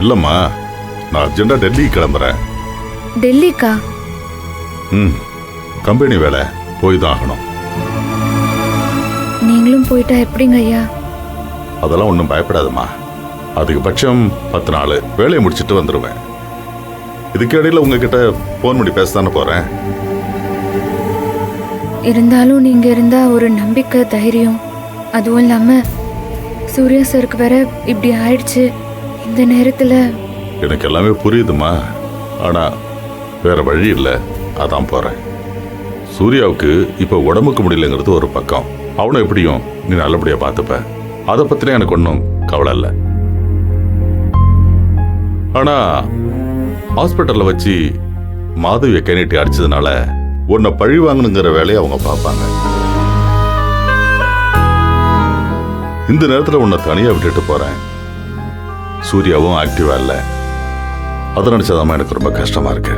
இல்லம்மா, நான் அர்ஜென்டா டெல்லி கிளம்புறேன். டெல்லிக்கா? கம்பெனி வேலை, போய் தான் ஆகணும். நீங்களும் போயிட்டா எப்படிங்க ஐயா? அதெல்லாம் ஒன்றும் பயப்படாதம்மா. அதிகபட்சம் 10 நாள் வேலையை முடிச்சுட்டு வந்துடுவேன். இதுக்கு இடையில உங்ககிட்ட போன் பண்ணி பேசத்தானே போறேன். இருந்தாலும் நீங்க இருந்தா ஒரு நம்பிக்கை, தைரியம். அதுவும் இல்லாம சூர்யா சருக்கு வேற இப்படி ஆயிடுச்சு. இந்த நேரத்துல எனக்கு எல்லாமே புரியுதுமா. ஆனா வேற வழி இல்லை, அதான் போறேன். சூர்யாவுக்கு இப்ப உடம்புக்கு முடியலங்கிறது ஒரு பக்கம். அவனை எப்படியும் நீ நல்லபடியா பார்த்துப்ப. அதை பத்தின எனக்கு ஒன்றும் கவலை இல்லை. ஆனா ஹாஸ்பிட்டல்ல வச்சு மாதவியை கை நீட்டி அடிச்சதுனால உன்னை பழி வாங்கணுங்கிற வேலையை அவங்க பார்ப்பாங்க. இந்த நேரத்தில் உன்னை தனியா விட்டுட்டு போறேன். சூர்யாவும் ஆக்டிவா இல்லை. அதை நினைச்சதாமா எனக்கு ரொம்ப கஷ்டமா இருக்கு.